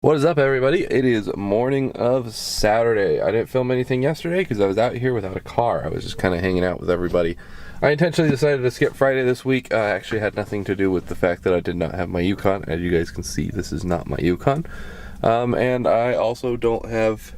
What is up, everybody? It is morning of Saturday. I didn't film anything yesterday because I was out here without a car. I was just kind of hanging out with everybody. I intentionally decided to skip Friday this week. Actually had nothing to do with the fact that I did not have my Yukon. As you guys can see, this is not my Yukon. And I also don't have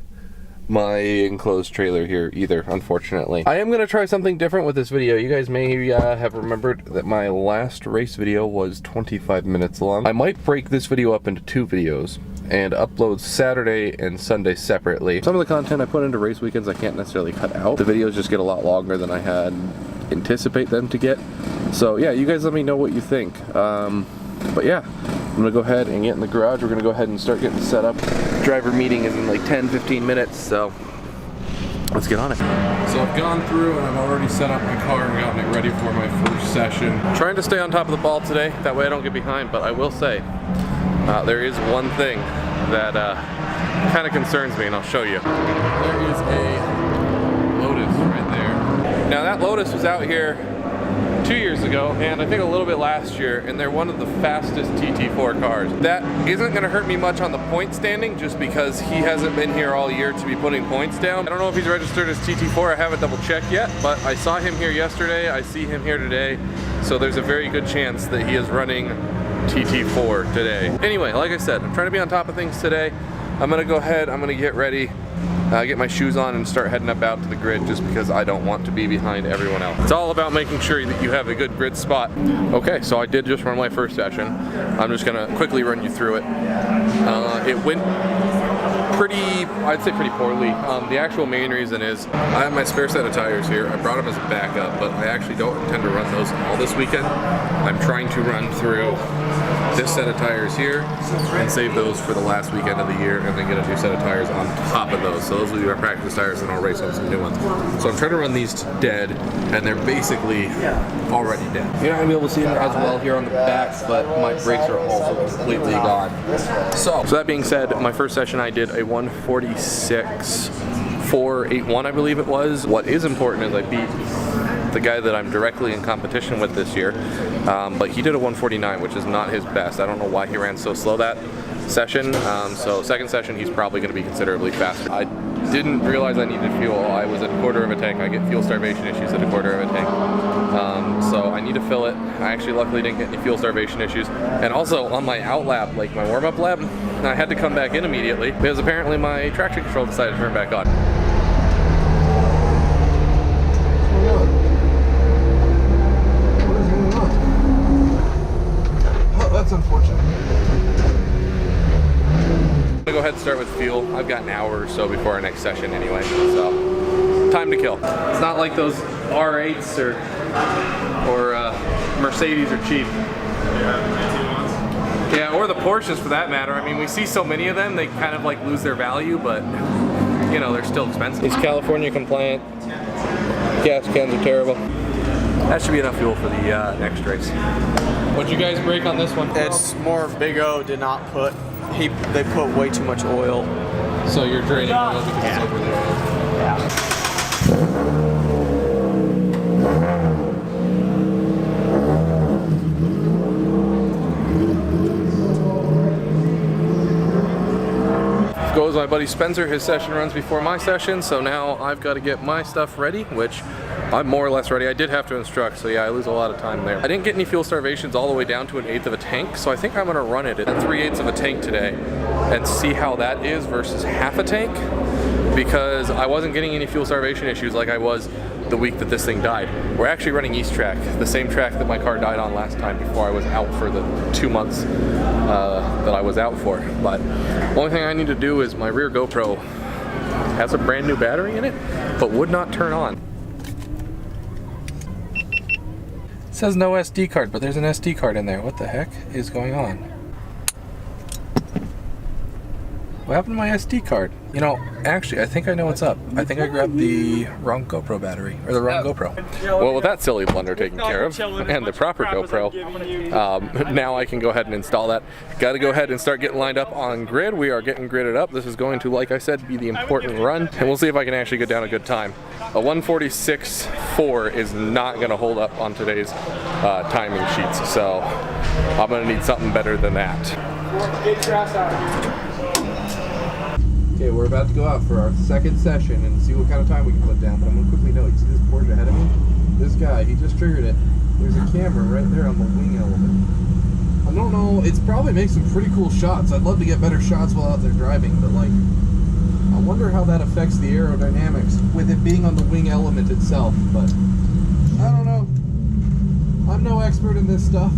my enclosed trailer here either, unfortunately. I am going to try something different with this video. You guys may have remembered that my last race video was 25 minutes long. I might break this video up into two videos and upload Saturday and Sunday separately. Some of the content I put into race weekends I can't necessarily cut out. The videos just get a lot longer than I had anticipate them to get. So yeah, you guys let me know what you think. But yeah, I'm gonna go ahead and get in the garage. We're gonna go ahead and start getting set up. Driver meeting is in like 10-15 minutes, so let's get on it. So I've gone through and I've already set up my car and gotten it ready for my first session. Trying to stay on top of the ball today, that way I don't get behind, but I will say, there is one thing that kind of concerns me, and I'll show you. There is a Lotus right there. Now that Lotus was out here 2 years ago, and I think a little bit last year, and they're one of the fastest TT4 cars. That isn't going to hurt me much on the point standing, just because he hasn't been here all year to be putting points down. I don't know if he's registered as TT4, I haven't double checked yet, but I saw him here yesterday, I see him here today, so there's a very good chance that he is running TT4 today. Anyway, like I said, I'm trying to be on top of things today. I'm gonna go ahead, I'm gonna get ready, get my shoes on and start heading up out to the grid, just because I don't want to be behind everyone else. It's all about making sure that you have a good grid spot. Okay, so I did just run my first session. I'm just gonna quickly run you through it. It went pretty, I'd say pretty poorly. The actual main reason is I have my spare set of tires here. I brought them as a backup, but I actually don't intend to run those all this weekend. I'm trying to run through this set of tires here and save those for the last weekend of the year, and then get a new set of tires on top of those. So those will be our practice tires, and I'll race on some new ones. So I'm trying to run these dead, and they're basically already dead. You're not gonna be able to see them as well here on the back, but my brakes are also completely gone. So that being said, my first session I did a 146 481, I believe it was. What is important is I beat the guy that I'm directly in competition with this year, but he did a 149, which is not his best. I don't know why he ran so slow that session. So second session, he's probably going to be considerably faster. I didn't realize I needed fuel. I was at a quarter of a tank. I get fuel starvation issues at a quarter of a tank. So I need to fill it. I actually luckily didn't get any fuel starvation issues. And also on my out lap, like my warm-up lap, I had to come back in immediately because apparently my traction control decided to turn back on. That's unfortunate. I'm gonna go ahead and start with fuel. I've got an hour or so before our next session anyway, so time to kill. It's not like those R8s or Mercedes are cheap. Yeah, or the Porsches for that matter. I mean, we see so many of them, they kind of like lose their value, but you know, they're still expensive. These California compliant gas cans are terrible. That should be enough fuel for the next race. What'd you guys break on this one? It's more Big O did not put, they put way too much oil. So you're draining oil because it's over the oil? Yeah. Goes my buddy Spencer. His session runs before my session, so now I've got to get my stuff ready, which I'm more or less ready. I did have to instruct, so yeah, I lose a lot of time there. I didn't get any fuel starvations all the way down to 1/8 of a tank, so I think I'm gonna run it at 3/8 of a tank today and see how that is versus half a tank, because I wasn't getting any fuel starvation issues like I was the week that this thing died. We're actually running East Track, the same track that my car died on last time before I was out for the 2 months that I was out for. But the only thing I need to do is my rear GoPro has a brand new battery in it, but would not turn on. It says no SD card, but there's an SD card in there. What the heck is going on? What happened to my SD card? You know, actually, I think I know what's up. I think I grabbed the wrong GoPro battery, or the wrong GoPro. Well, with that silly blunder taken care of, and the proper GoPro, now I can go ahead and install that. Got to go ahead and start getting lined up on grid. We are getting gridded up. This is going to, like I said, be the important run, and we'll see if I can actually get down a good time. A 146.4 is not going to hold up on today's timing sheets, so I'm going to need something better than that. Get your ass out of here. about to go out for our second session and see what kind of time we can put down. But I'm going to quickly note, you see this Porsche ahead of me? This guy, he just triggered it. There's a camera right there on the wing element. I don't know, it's probably makes some pretty cool shots. I'd love to get better shots while out there driving, but like, I wonder how that affects the aerodynamics with it being on the wing element itself, but I don't know. I'm no expert in this stuff.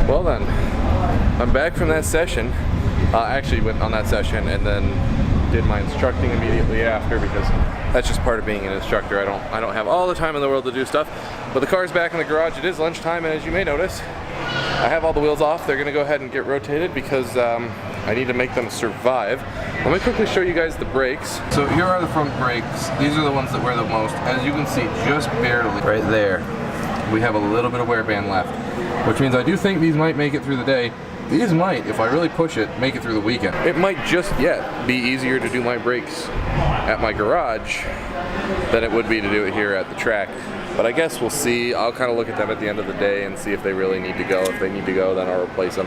Well then, I'm back from that session. I actually went on that session and then did my instructing immediately after, because that's just part of being an instructor. I don't have all the time in the world to do stuff. But the car's back in the garage. It is lunchtime, and as you may notice, I have all the wheels off. They're gonna go ahead and get rotated because I need to make them survive. Let me quickly show you guys the brakes. So here are the front brakes. These are the ones that wear the most. As you can see, just barely right there, we have a little bit of wear band left, which means I do think these might make it through the day. These might, if I really push it, make it through the weekend. It might just yet be easier to do my brakes at my garage than it would be to do it here at the track. But I guess we'll see. I'll kind of look at them at the end of the day and see if they really need to go. If they need to go, then I'll replace them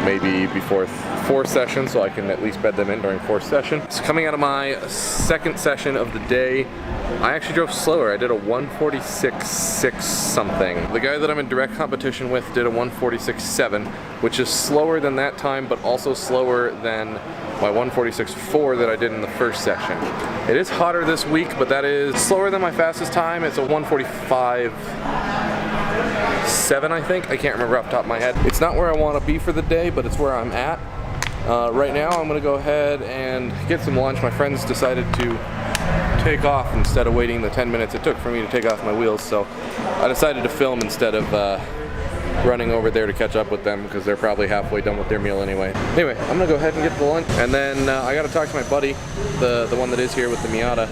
maybe before fourth session, so I can at least bed them in during fourth session. So coming out of my second session of the day, I actually drove slower. I did a 146.6 something. The guy that I'm in direct competition with did a 146.7, which is slower than that time, but also slower than my 146.4 that I did in the first session. It is hotter this week, but that is slower than my fastest time. It's a 145.7, I think. I can't remember off the top of my head. It's not where I want to be for the day, but it's where I'm at. Right now, I'm gonna go ahead and get some lunch. My friends decided to take off instead of waiting the 10 minutes it took for me to take off my wheels, so I decided to film instead of running over there to catch up with them, because they're probably halfway done with their meal anyway. Anyway, I'm gonna go ahead and get the lunch, and then I gotta talk to my buddy, the one that is here with the Miata,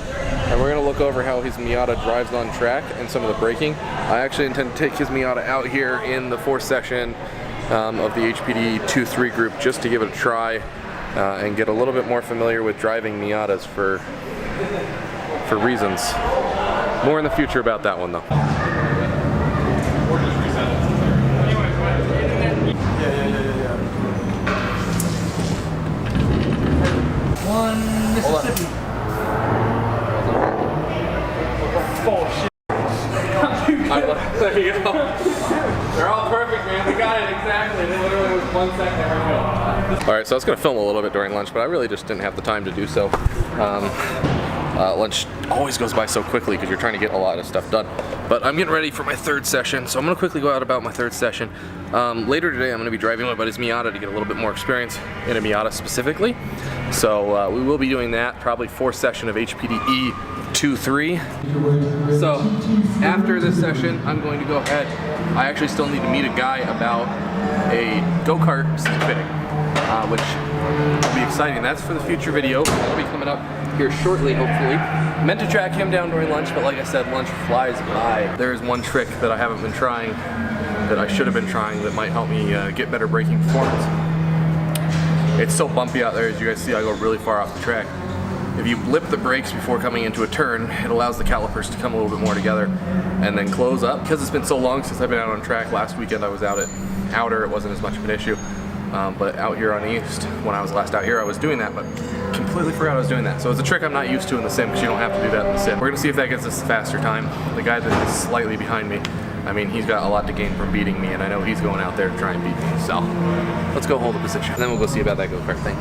and we're gonna look over how his Miata drives on track and some of the braking. I actually intend to take his Miata out here in the fourth session of the HPD 2-3 group just to give it a try and get a little bit more familiar with driving Miatas for reasons. More in the future about that one though. One Mississippi. Oh shit. There you go. They're all perfect, man. We got it exactly. It literally was 1 second. There we go. Alright, so I was going to film a little bit during lunch, but I really just didn't have the time to do so. Lunch always goes by so quickly because you're trying to get a lot of stuff done. But I'm getting ready for my third session, so I'm going to quickly go out about my third session. Later today, I'm going to be driving my buddy's Miata to get a little bit more experience in a Miata specifically. So we will be doing that, probably fourth session of HPD E43. So after this session, I'm going to go ahead. I actually still need to meet a guy about a go-kart seat fitting, which will be exciting. That's for the future video. That'll be coming up here shortly, hopefully. Meant to track him down during lunch, but like I said, lunch flies by. There's one trick that I haven't been trying, that I should have been trying, that might help me get better braking performance. It's so bumpy out there, as you guys see. I go really far off the track. If you lip the brakes before coming into a turn, it allows the calipers to come a little bit more together and then close up. Because it's been so long since I've been out on track. Last weekend I was out at Outer, it wasn't as much of an issue. But out here on East, when I was last out here, I was doing that, but completely forgot I was doing that. So it's a trick I'm not used to in the sim, because you don't have to do that in the sim. We're gonna see if that gets us a faster time. The guy that is slightly behind me, I mean, he's got a lot to gain from beating me, and I know he's going out there to try and beat me. So let's go hold a position, and then we'll go see about that go-kart thing.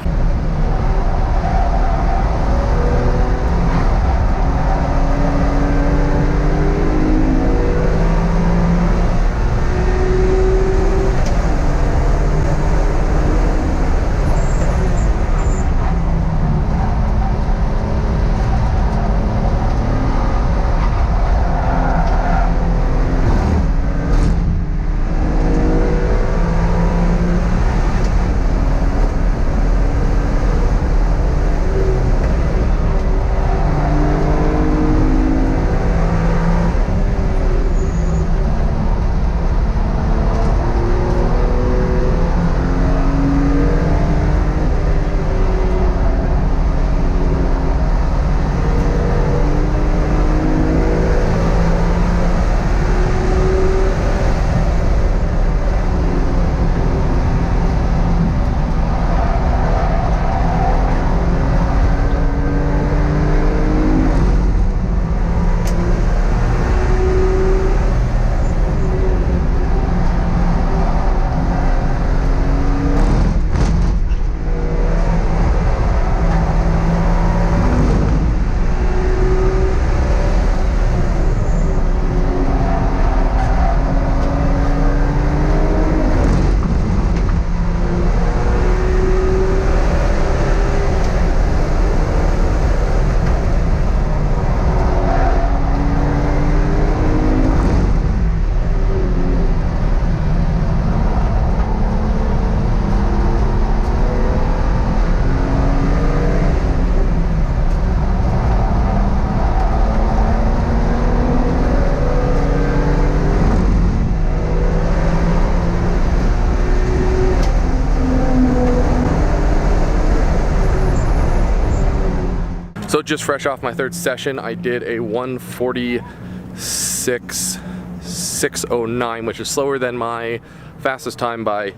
So just fresh off my third session, I did a 1:46.609, which is slower than my fastest time by,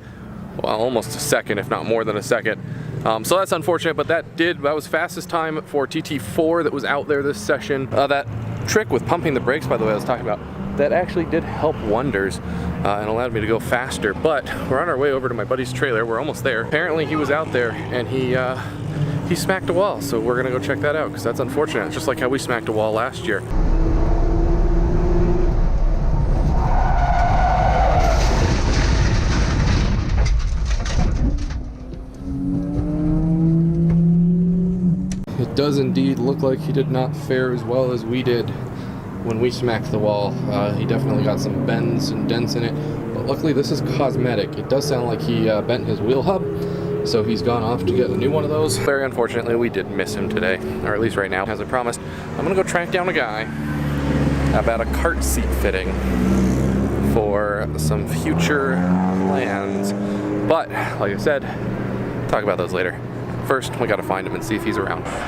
well, almost a second, if not more than a second. So that's unfortunate, but that was fastest time for TT4 that was out there this session. That trick with pumping the brakes, by the way, I was talking about, that actually did help wonders and allowed me to go faster. But we're on our way over to my buddy's trailer. We're almost there. Apparently he was out there and he smacked a wall, so we're gonna go check that out because that's unfortunate. It's just like how we smacked a wall last year. It does indeed look like he did not fare as well as we did when we smacked the wall. He definitely got some bends and dents in it, but luckily this is cosmetic. It does sound like he bent his wheel hub, so he's gone off to get a new one of those. Very unfortunately, we did miss him today, or at least right now. As I promised, I'm gonna go track down a guy about a kart seat fitting for some future plans. But, like I said, talk about those later. First, we gotta find him and see if he's around. This is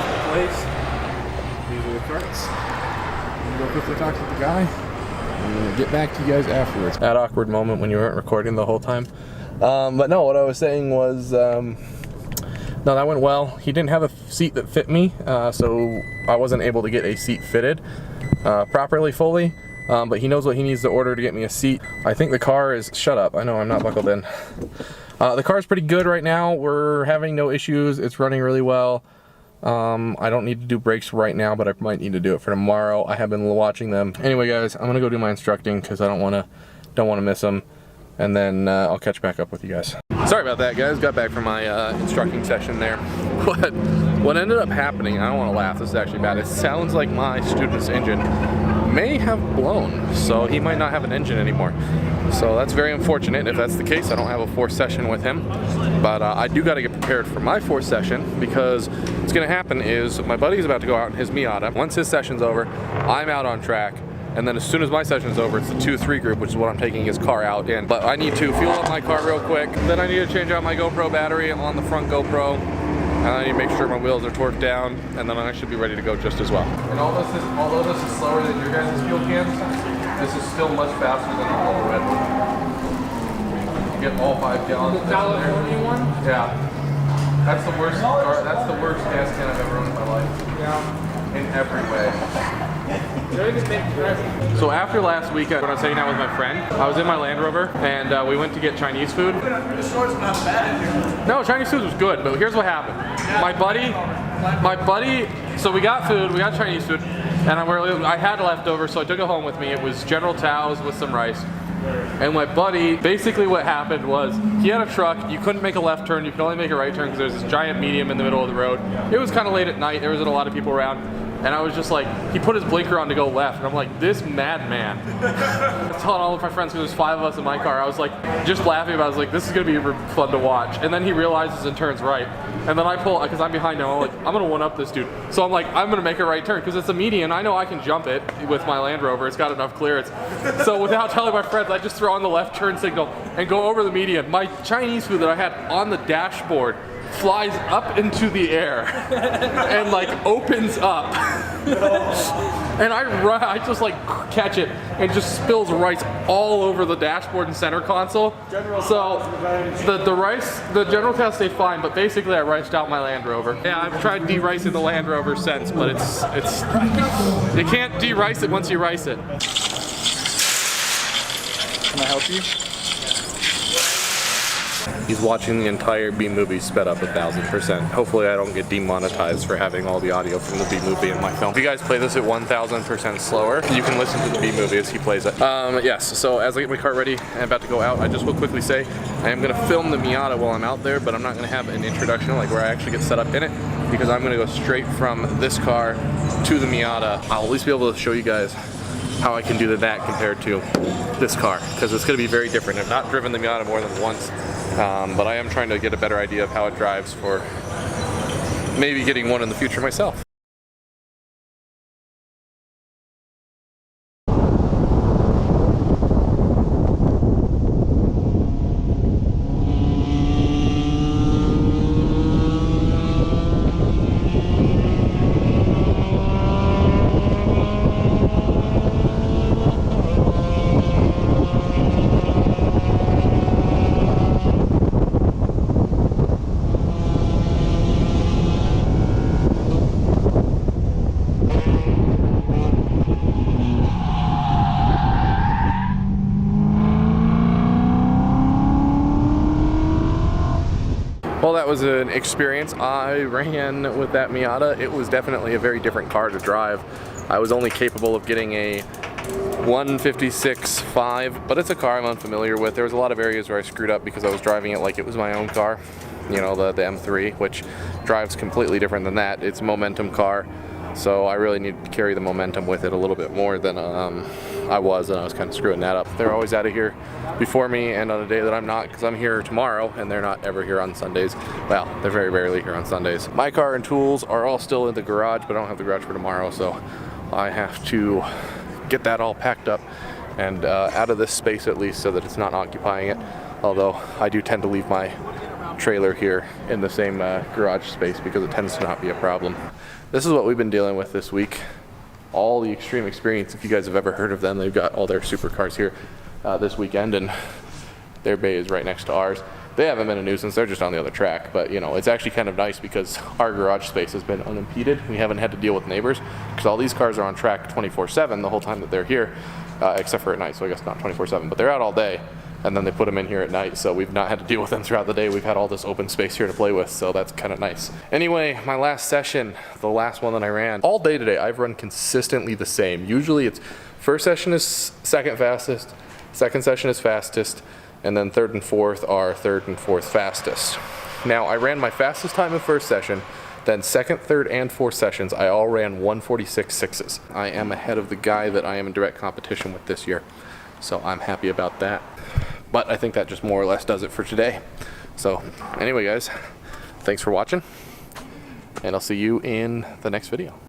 the place. These are the carts. I'm gonna go quickly talk to the guy. I'm gonna get back to you guys afterwards. That awkward moment when you weren't recording the whole time. But no, what I was saying was, no, that went well. He didn't have a seat that fit me, so I wasn't able to get a seat fitted properly, fully. But he knows what he needs to order to get me a seat. I think the car is, shut up, I know I'm not buckled in. The car's pretty good right now. We're having no issues. It's running really well. I don't need to do brakes right now, but I might need to do it for tomorrow. I have been watching them. Anyway, guys, I'm gonna go do my instructing because I don't want to miss them, and then I'll catch back up with you guys. Sorry about that, guys. Got back from my instructing session there. But what ended up happening, I don't want to laugh, this is actually bad. It sounds like my student's engine may have blown, so he might not have an engine anymore. So that's very unfortunate. If that's the case, I don't have a fourth session with him. But I do got to get prepared for my fourth session, because what's going to happen is my buddy's about to go out in his Miata. Once his session's over, I'm out on track. And then as soon as my session's over, it's the 2-3 group, which is what I'm taking his car out in. But I need to fuel up my car real quick. Then I need to change out my GoPro battery on the front GoPro. And I need to make sure my wheels are torqued down, and then I should be ready to go just as well. And although this is slower than your guys' fuel cans, this is still much faster than all the red one. You get all 5 gallons. The California one? Yeah. That's the worst car. That's the worst gas can I've ever owned in my life. Yeah. In every way. So after last weekend, when I was hanging out with my friend, I was in my Land Rover, and we went to get Chinese food. The store's not bad. No, Chinese food was good, but here's what happened. My buddy, so we got food, we got Chinese food, and I had leftover, so I took it home with me. It was General Tao's with some rice. And my buddy, basically what happened was, he had a truck, you couldn't make a left turn, you could only make a right turn because there's this giant medium in the middle of the road. It was kind of late at night, there wasn't a lot of people around. And I was just like, he put his blinker on to go left, and I'm like, this madman. I was telling all of my friends, because there's 5 of us in my car, I was like, just laughing about it, I was like, this is gonna be fun to watch. And then he realizes and turns right. And then I pull, because I'm behind him, I'm like, I'm gonna one-up this dude. So I'm like, I'm gonna make a right turn, because it's a median, I know I can jump it with my Land Rover, it's got enough clearance. So without telling my friends, I just throw on the left turn signal and go over the median. My Chinese food that I had on the dashboard flies up into the air and like opens up. And I just like catch it and just spills rice all over the dashboard and center console. So the General Tao stayed fine, but basically I riced out my Land Rover. Yeah, I've tried de-ricing the Land Rover since, but it's you can't de-rice it once you rice it. Can I help you? He's watching the entire B movie sped up 1,000%. Hopefully I don't get demonetized for having all the audio from the B movie in my film. If you guys play this at 1,000% slower, you can listen to the B movie as he plays it. Yes, so as I get my car ready and about to go out, I just will quickly say I am gonna film the Miata while I'm out there, but I'm not gonna have an introduction like where I actually get set up in it, because I'm gonna go straight from this car to the Miata. I'll at least be able to show you guys how I can do that compared to this car, because it's going to be very different. I've not driven the Miata more than once, but I am trying to get a better idea of how it drives for maybe getting one in the future myself. Well, that was an experience. I ran with that Miata. It was definitely a very different car to drive. I was only capable of getting a 156 5, but it's a car I'm unfamiliar with. There was a lot of areas where I screwed up because I was driving it like it was my own car. You know, the M3, which drives completely different than that. It's a momentum car, so I really need to carry the momentum with it a little bit more than I was kind of screwing that up. They're always out of here before me, and on a day that I'm not, because I'm here tomorrow and they're not ever here on Sundays. Well, they're very rarely here on Sundays. My car and tools are all still in the garage, but I don't have the garage for tomorrow, so I have to get that all packed up and out of this space at least, so that it's not occupying it. Although I do tend to leave my trailer here in the same garage space because it tends to not be a problem. This is what we've been dealing with this week. All the Extreme Experience, if you guys have ever heard of them, they've got all their supercars here this weekend, and their bay is right next to ours. They haven't been a nuisance, they're just on the other track, but you know, it's actually kind of nice because our garage space has been unimpeded. We haven't had to deal with neighbors because all these cars are on track 24/7 the whole time that they're here, except for at night, so I guess not 24/7, but they're out all day. and then they put them in here at night, so we've not had to deal with them throughout the day. We've had all this open space here to play with, so that's kind of nice. Anyway, my last session, the last one that I ran, all day today I've run consistently the same. Usually it's first session is second fastest, second session is fastest, and then third and fourth are third and fourth fastest. Now, I ran my fastest time in first session, then second, third, and fourth sessions, I all ran 146.6s. I am ahead of the guy that I am in direct competition with this year, so I'm happy about that. But I think that just more or less does it for today. So anyway, guys, thanks for watching, and I'll see you in the next video.